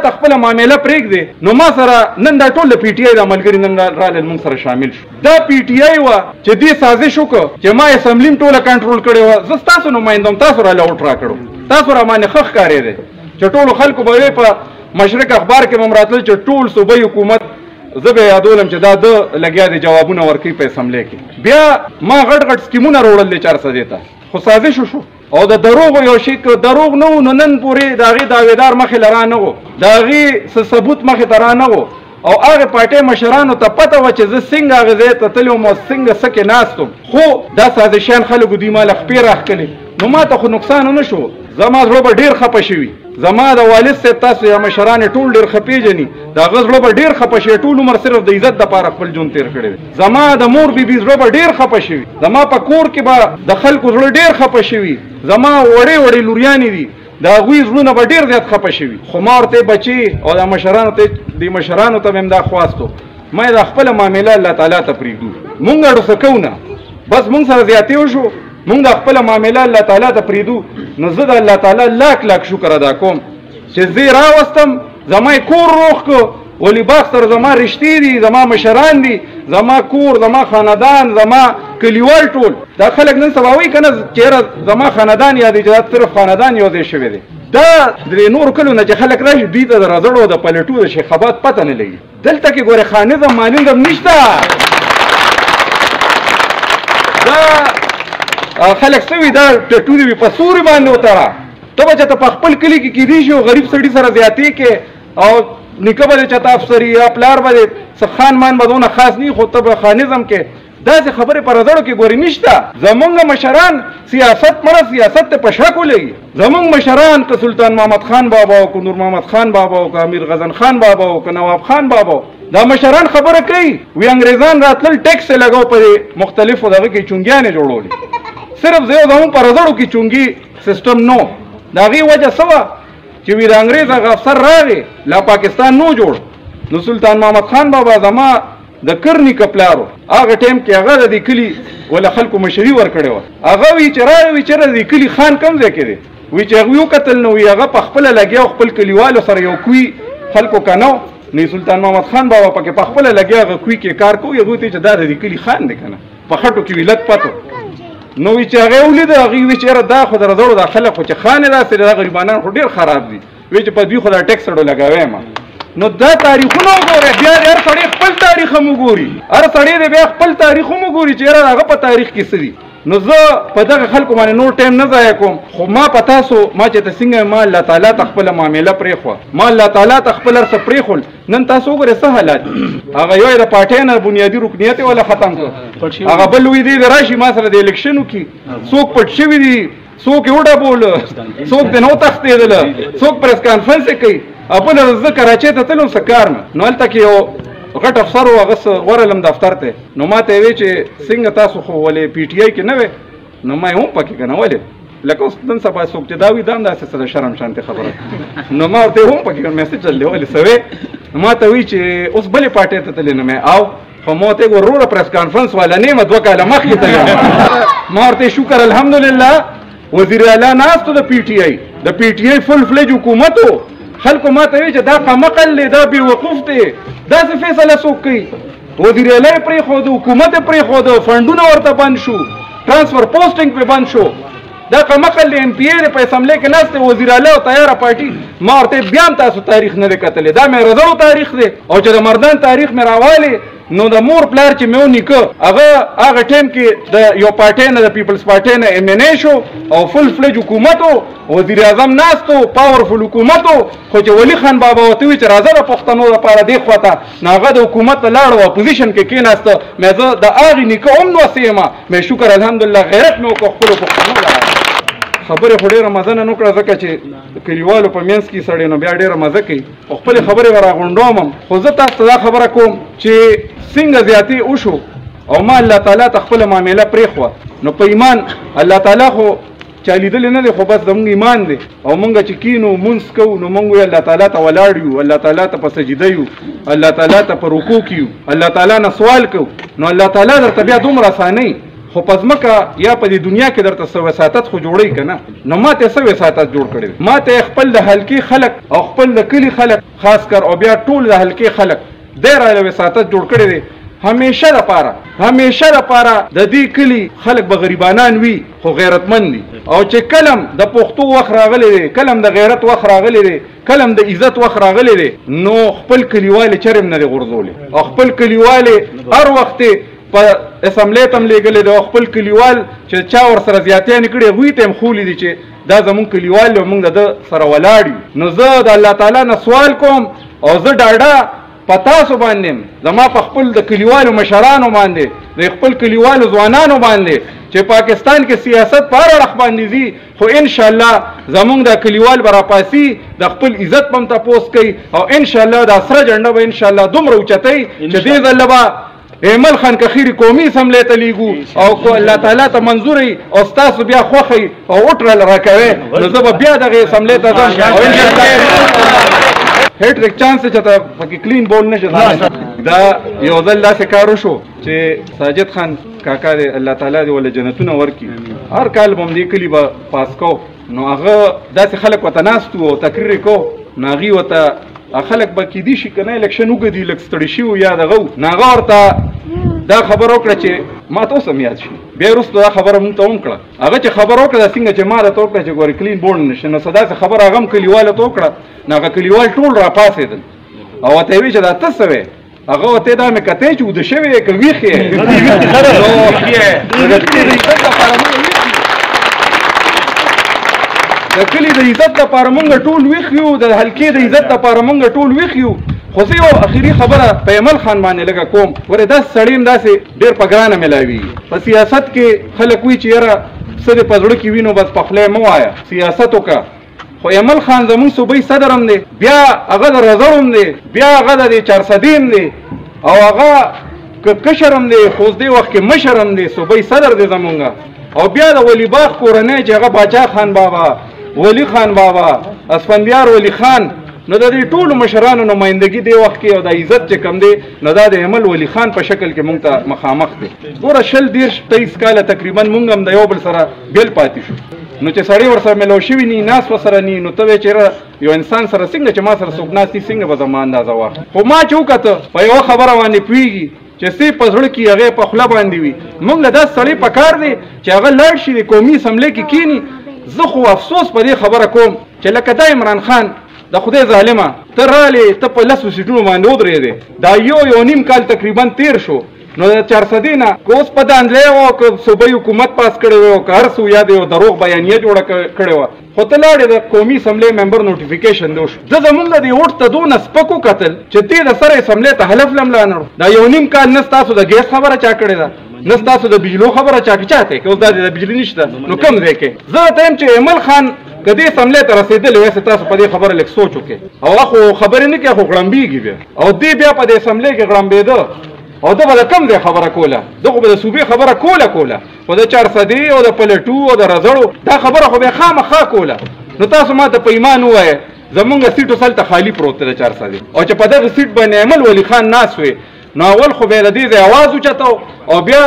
ته خپله معامله پرېږدې نو ما سره نن دا ټول د پی ټي آی د ملګري نن رالل موږ سره شامل شو. دا پی ټي آی وه چې دې سازش وکړه چې ما اسمبلي م ټوله کنټرول کړې وه. زه ستاسو نماینده م، تاسو راله اوټ راکړو، تاسو را باندې ښه ښکارېدی چې ټولو خلکو به په مشرق اخبار کې به م راتلل چې ټول صوبایي حکومت زه به یادولم چې دا ده لګیا دی جوابونه ورکوي په اسمبلی کې. بیا ما غټ غټ سکیمونه راوړل دی 400 ته، خو سازش وشو او د دروغو یو شي که دروغ نه و نو نن پورې د هغې دعویدار مخې له را نه و، د هغې څه ثبوت مخې ته را نه و او هغې پارټۍ مشرانو ته پته وه چې زه څنګه هغې ځای ته تللی وم او څنګه څه کې ناست وم. خو دا سازشیان خلکو دوی ما له خپې راښکلې نو ما ته خو نقصان ونه شو. زما زړه به ډېر خفه شوي، زما د والد صاحب تاسو یا مشران ټول ډېر ښه پېژني، د هغه زړه به ډېر خفه شوي، ټول عمر صرف د عزت دپاره خپل ژوند تېر کړی دی. زما د مور بیبي زړه به ډېر خفه شوي، زما په کور کې به د خلکو زړه ډېر خفه شوي، زما وړې وړې لوریانې دي د هغوی زړونه به ډېر زیات خفه شوي. خو ما ورته بچي او د مشرانو ته مې دا خواستو ما دا خپله معامله الله تعالی ته پرېږدو، مونږ اډو څه کوو نه، بس مونږ سره زیاتې وشو، مونږ دا خپله معامله الله تعالی ته پرېږدو. نو زه د الله تعالی لاک لاک شکر ادا کوم چې زه راوستم، زما یې کور روغ کړو، ولی باغ سره زما رشتې دي، زما مشران دي، زما کور، زما خاندان، زما کلیوال ټول. دا خلک نن سبا وایي که نه چېرې زما خاندان یادوي چې دا صرف خاندان یو ځای شوی دی. دا د نورو کلو نه چې خلک راشي دوی ته د رزړو د پلټو د شیخاباد پته نه لګي. دلته کې ګورې خانظم مانظم نشته. دا خلک څه وي دا ټټو دي په سوري باندې وتړه. ته به چېرته په خپل کلي کې کیدی شي غریب سړي سره زیاتې کې او نیکه به دې چېرته افسري یا پلار به دې څه خان مان به دونه خاص نه وي خو ته به خانظم کې داسې خبرې په رزړو کې ګورې نشته. زمونږ مشران سیاست مړه سیاست ته په شک ولګي. زمونږ مشران که سلطان محمد خان بابا او که نور محمد خان بابا او که امیر غزن خان بابا او که نواب خان بابا دا مشران خبره کوي وی انګریزان راتلل ټیکس یې لګاو په مختلفو دغه کې چونګیانې جوړولې. صرف زه زمونږ په رزړو کې چونګي سیسټم نو. د هغې وجه څه وه چې وی د انګریز هغه افسر راغی لا پاکستان نو جوړ. نو سلطان محمد خان بابا زما د کرني کپلارو هغه ټایم کې هغه د دې کلي ولا خلکو مشري ورکړې وه. هغه وی چې راغی وی چېرې د دې کلي خان کوم ځای کې دی وی چې هغوی وکتل نو وی هغه په خپله لګیا او خپل کلیوالو سره یو کوي خلکو که نه نو سلطان محمد خان بابا پکې په خپله لګیا هغه کوي کې کار کوي هغوی ته چې دا د دې کلي خان دی که نه په خټو کې وی لږ پتو. نو وی چې هغې ولیده هغې وی چې یاره دا خو د رزړو دا خلک خو چې خان یې داسې دی دا غریبانان خو ډېر خراب دي وی چې په دوی خو دا ټیکس اډو لګوی ما. نو دا تاریخونه وګورئ بیا د هر سړی خپل تاریخ هم وګوري، هر سړی دی بیا خپل تاریخ هم وګوري چې یاره هغه په تاریخ کې څه دي. نو زه په دغه خلکو باندې نور ټایم نه ضایع کوم خو ما په تاسو ما چې ته څنګه ما الله تعالی ته خپله معامله پرېښوه ما الله تعالی ته خپل هر څه پرېښول. نن تاسو وګورئ څه حالات هغه یو یې د پارټۍ نه بنیادي رکنیت یې ولا ختم کړ، هغه بل وی دی راشي ما سره د الیکشن وکړي څوک پټ شوي دي څوک یې وډبول څوک دې نه وتښتېدله څوک پریس کانفرنس یې کوي. بل زه کراچۍ ته تلم څه کار مې نو هلته کې یو غټ افسر و هغه ورغلم دفتر ته نو ما ته یې وی چې څنګه تاسو خو ولې پی ټي آی کې نه وې نو ما یې هم پکې که نه ولې لکه اوس نن سبا څوک چې دا وي دا هم داسې څه د شرم شانتې خبره نو ما ورته هم پکې میسج چللی ولې څه وې ما ته وی چې اوس بلې پارټۍ ته تللی نو مې او خو ما ورته وروره پریس کانفرنس والا نه یم 2 کاله مخکې تللی ما ورته شکر الحمدلله وزیر اعلی ناست د پی ټي آی د پی ټي آی فل فلیج حکومت و خلکو ما ته وی چې دا قمقل دی دا بېوقوف دی داسې فیصله څوک کوي. وزیر اعلی یې پرېښود حکومت یې پرېښود فنډونه ورته بند شو ټرانسفر پوسټینګ پرې بند شو. دا قمقل دی ایم پی اې دی په اسمبلی کې ناست دی وزیر اعلی او تیاره پارټي. ما ورته بیا هم تاسو تاریخ نه دی کتلی دا مې رزړو تاریخ دی او چې د مردان تاریخ مې راوالې نو د مور پلار چې مې ونیکه هغه ټایم کې د یو پارټۍ نه د پیپلز پارټۍ نه ایم این اے شو او فل فلیج حکومت و وزیر اعظم ناست و پاورفل حکومت و خو چې ولی خان بابا ورته وي چې راځه د پښتنو دپاره دې خواته نو هغه د حکومت ته لاړ او اپوزیشن کې کېناسته مې زه د هغې نیکه هم نوسې یم مې شکر الحمدلله غیرت مې وکړو خپلو پښتنو لپاره. خبرې خو ډېره مزه نه وکړه ځکه چې د کلیوالو په منځ کې سړی نو بیا ډېره مزه کوي او خپلې خبرې به راغونډوم هم خو زه تاسو ته دا خبره کوم چې څنګه زیاتې وشو او ما الله تعالی ته خپله معامله پرېښوه نو په ایمان الله تعالی خو چا لیدلی نه دی خو بس زموږ ایمان دی او موږ چې کینو مونځ کوو نو موږ الله تعالی ته ولاړ یو الله تعالی ته په سجده یو الله تعالی ته په رکوع کې یو الله تعالی نه سوال کوو نو الله تعالی درته بیا دومره اسانۍ خو په ځمکه یا په دې دنیا کې درته څه وساتت خو جوړوي که نه، نو ما ته څه وساتت جوړ کړی دی؟ ما ته خپل د حلقې خلک او خپل د کلي خلک خاص کر او بیا ټول د حلقې خلک دی راله وساتت جوړ کړی دی. همیشه دپاره د دې کلي خلک به غریبانان وي خو غیرتمند دي، او چې کلم د پښتو وخت راغلی دی، کلم د غیرت وخت راغلی دی، کلم د عزت وخت راغلی دی، نو خپل کلیوالې چرم نه دی غورځولی او خپل کلیوالې هر وخت په اسمبلی ته هم لېږلی دی او خپل کلیوال چې چا ورسره زیاتیانې کړي هغوی ته هم ښولي دي چې دا زمونږ کلیوال دی او موږ د ده سره ولاړ یو. نو زه د الله تعالی نه سوال کوم او زه ډاډه په تاسو باندې زما په خپل د کلیوالو مشرانو باندې د خپل کلیوالو ځوانانو باندې چې پاکستان کې سیاست په هر اړخ باندې ځي، خو انشاءالله زمونږ د کلیوال به راپاسي د خپل عزت به هم تپوس کوي او انشاءالله دا سره جنډه به انشاءالله دومره اوچتوي چې دې ځله به ایمل خان کخیر قومي اسمبلی ته لیږو او الله تعالی ته منظور وي او ستاسو بیا خوښوي او وټرل راکوي، نو زه به بیا دغې اسمبلی ته ځم او انشاءالله هیټریک چانس چې ته پکې کلین بول نشي. دا یو ځل داسې کار وشو چې ساجد خان کاکا دی الله تعالی دې ولې جنتونه ورکړي، هر کال به هم دې کلي به پاس کو، نو هغه داسې خلک ورته ناست وو او تقریر یې کو، نو هغوی ورته خلک به کیدی شي که نه الیکشن وګدي لږ ستړي شوي یا دغه و، نو هغه ورته دا خبره وکړه چې ما ته اوس هم یاد شي. بیا وروسته دا خبره مونږ ته هم کړه، هغه چې خبره وکړه څنګه چې ما درته وکړه چې ګورې کلین بورډ نشي، نو څه داسې خبره هغه هم کلیوالو ته وکړه، نو هغه کلیوال ټول راپاڅېدل او ورته یې ویل چې دا ته څه وې؟ هغه ورته یې دا مې کتی چې اوده شوی یې که ویښ یې؟ د کلي د عزت لپاره مونږ ټول ویښ یو، د حلقې د عزت لپاره مونږ ټول ویښ یو. خو زه یو اخري خبره په ایمل خان باندې لږه کوم. ورې داسې سړی هم داسې ډېر په ګرانه میلاوېږي. په سیاست کې خلک وایي چې یاره څه دې په زړه کې وي نو بس په خوله مه وایه، سیاست وکړه. خو ایمل خان زمونږ صوبۍ صدر هم دی، بیا هغه د رزړ هم دی، بیا هغه د دې چارسدي هم دی او هغه که کشر هم دی خو اوس دې وخت کې مشر هم دی، صوبۍ صدر دی زمونږ. او بیا د ولی باغ کورنۍ چې هغه باچا خان بابا، ولی خان بابا، اسفندیار ولی خان، نو د دې ټولو مشرانو نمایندګي دی وخت کې او د عزت چې کم دی نو دا د ایمل ولی خان په شکل کې مونږ ته مخامخ دی. ګوره 20-23 کاله تقریبا مونږ هم د یو بل سره بیل پاتې شو، نو چې سړی ورسره ملو شوي نی ناس ورسره نی، نو ته وایې چې یو انسان سره څنګه چې ما سره څوک ناست دي څنګه به زما اندازه واخلي. خو ما چې وکته په یوه خبره باندې پوهېږي چې څه په زړه کې هغې په خوله باندې وي. مونږ له داسې سړی په کار دی چې هغه لاړ شي د قومي اسمبلۍ کې کښېني. زه خو افسوس په دې خبره کوم چې لکه دا عمران خان د خدای ظالمه ته رالې ته په 10 سیټونو باندې ودرېدې، دا یو نیم کال تقریبا تیر شو، نو د 400 نه که اوس په داندلی وه که صوبۍ حکومت پاس کړی وی او که هر څه یا د یو دروغ بیانیه جوړه کړې وه، خو ته لاړې د قومي اسمبلۍ ممبر نوټیفیکیشن دې وشو. زه زمونږ د دې ووټ ته دونه سپک وکتل چې دې د سره اسمبلۍ ته حلف لم لا نړو. دا یو نیم کال نه ستاسو د ګیس خبره چا کړې ده، نه ستاسو د بجلو خبره چا کوي، که اوس دا د بجلي نشته نو کوم ځای کې. زه ته یم چې ایمل خان که دې اسمبلۍ ته رسېدلی وایسې تاسو په دې خبره لږ سوچ وکړئ. او هغه خو خبرې نه کوي خو غړمبېږي بیا، او دې بیا په دې اسمبلۍ کې غړمبېده او ده به د کوم ځای خبره کوله، ده خو به د صوبې خبره کوله خو د 400 او د پلټو او د رزړو دا خبره خو به یې خامخا کوله. نو تاسو ما ته په ایمان ووایه زمونږ سیټ اوس هلته خالي پروت دی د 400 او چې په دغه سیټ باندې ایمل ولی خان ناست وی، نو اول خو به یې د دې ځای اواز اوچتو او بیا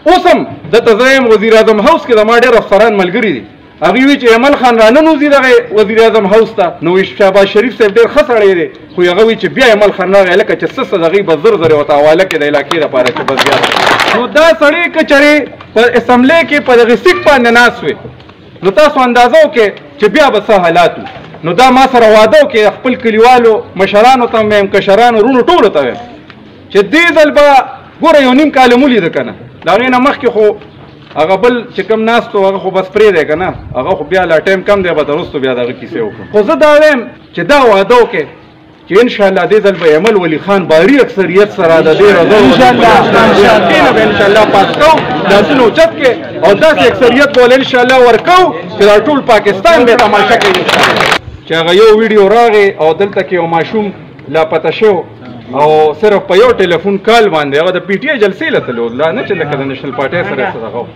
اوس هم دلته زه یم وزیر اعظم هاوس کې زما ډېر افسران ملګري دي، هغوی وایي چې ایمل خان راننوځي دغه وزیر اعظم هاوس ته. نو شهباز شریف صاحب ډېر ښه سړی دی، خو هغه وایي چې بیا ایمل خان راغی لکه چې څه د هغوی به زر ورته حواله کړي د علاقې لپاره چې بس بیا. نو دا سړی که چېرې په اسمبلۍ کې په دغې سیټ باندې ناست وي نو تاسو اندازه وکړئ چې بیا به څه حالات وي. نو دا ما سره واده وکړئ خپل کلیوالو مشرانو ته ویم، کشرانو وروڼو ټولو ته ویم چې دې ځل به ګوره یو نیم کال مو لیده که نه، د هغې نه مخکې خو هغه بل چې کوم ناست و هغه خو بس پرېږدی که نه، هغه خو بیا لا ټایم کم دی به تر وروستو بیا د هغه کیسې وکړو. خو زه دا وایم چې دا واده وکړئ چې انشاءالله دې ځل به ایمل ولی خان باري اکثریت سره د دې رضا به انشاءالله پاس کوو، لاسونه اوچت کړې او داسې اکثریت به ول انشاءالله ورکوو چې دا ټول پاکستان به تماشه کوي. چې هغه یو ویډیو راغی او دلته کې یو ماشوم لاپته شو او صرف په یو ټلیفون کال باندې هغه د پی ټي آی جلسې له تلو، لا نه چې لکه د نیشنل پارټۍ سره څه دغه،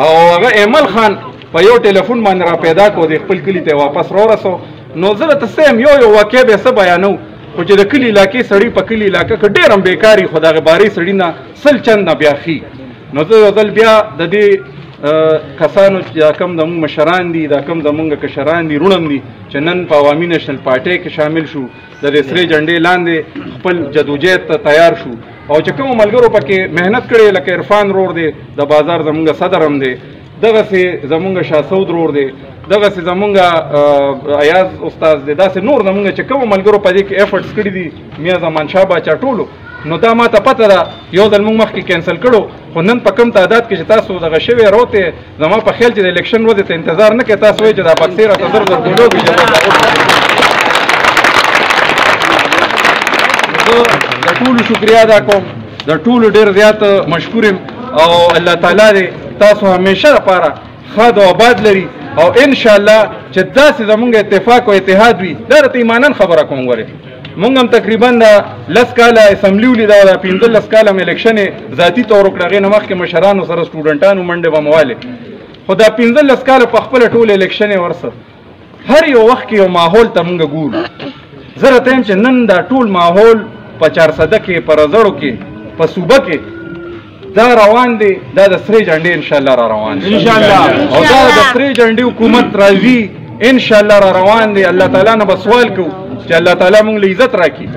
او هغه ایمل خان په یو ټلیفون باندې را پیدا کړو، د خپل کلي ته واپس راورسو. نو زه درته څه یم یو واقع به څه بیانو، خو چې د کلي علاقې سړي په کلي علاقه کې ډېر هم بېکاري، خو د هغې باري سړي نه 100 چنده بیا ښي. نو زه یو ځل بیا د دې کسانو چې کم زموږ مشران دي دا کم زموږ کشران دي رونم دي چې نن په عوامي نیشنل پارټۍ کې شامل شو د دې سرې جنډې لاندې خپل جدوجہد ته تیار شو او چې کومو ملګرو پکې محنت کړې لکه عرفان رور دی د بازار زموږ صدر هم دی دغسې زموږ شاه سعود رور دی دغسې زموږ ایاز استاد دی داسې نور زموږ چې کومو ملګرو په دې کې ایفرټس کړي دي میا زمان شاه باچا ټولو نو دا ما ته پته ده یو ځل موږ مخکې کینسل کړو خو نن په کم تعداد کې چې تاسو دغه شوی راوتې زما په خیال چې د الیکشن ورځې ته انتظار نه کوئ تاسو وایئ چې دا بکسې راته زر زر ګولو زه د ټولو شکریا ادا کوم د ټولو ډېر زیات مشکور یم او الله تعالی دې تاسو همیشه لپاره ښاد او آباد لري او انشاءالله چې داسې زموږ اتفاق او اتحاد وي دا راته ایمانا خبره کوم ګورې مونږ هم تقریبا د 10 کاله اسمبلي ولیده او د 15 کاله هم الیکشن یې ذاتي طور وکړه هغې نه مخکې مشرانو سره سټوډنټانو منډې به مو والې خو دا 15 کاله په خپله ټول الیکشن یې ورسه هر یو وخت کې یو ماحول ته مونږ ګورو زه راته یم چې نن دا ټول ماحول په 400 کې په رزړو کې په صوبه کې دا روان دی دا د سرې جنډې انشاءالله را روان دی او دا د سرې جنډې حکومت راځي انشاءالله را روان دی الله تعالی نه به سوال کوو چې الله تعالی مونږ له عزت راکړي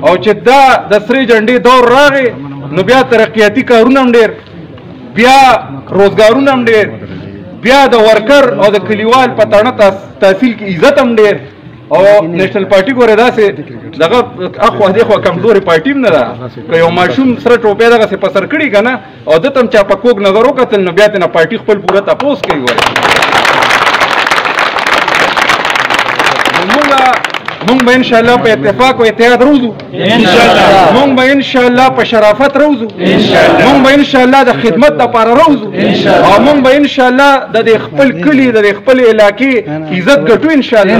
او چې دا د سرې جنډې دور راغی نو بیا ترقیاتي کارونه هم ډېر بیا روزګارونه هم ډېر بیا د ورکر او د کلیوال په تاڼه تحصیل کې عزت هم ډېر او نیشنل پارټي ګورې داسې دغه اخوا دېخوا کمزورې پارټي هم نه ده که یو ماشوم سره ټوپۍ دغسې په سر کړي که نه او ده ته هم چا په کوږ نظر وکتل نو بیا ترېنه پارټي خپل پوره تپوس کوي ګورې مونږ به انشاءالله په اتفاق او اتحاد روزو مونږ به انشاءالله په شرافت روزو مونږ به انشاءالله د خدمت دپاره روزو او مونږ به انشاءالله د خپل کلي د خپل علاقې عزت ګټو انشاءالله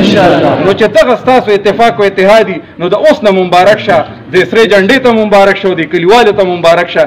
نو چې دغه ستاسو اتفاق او اتحادي نو د اوس نه مبارک شه د سرې جنډې ته مبارک شه او د کلیوالو ته مبارک شه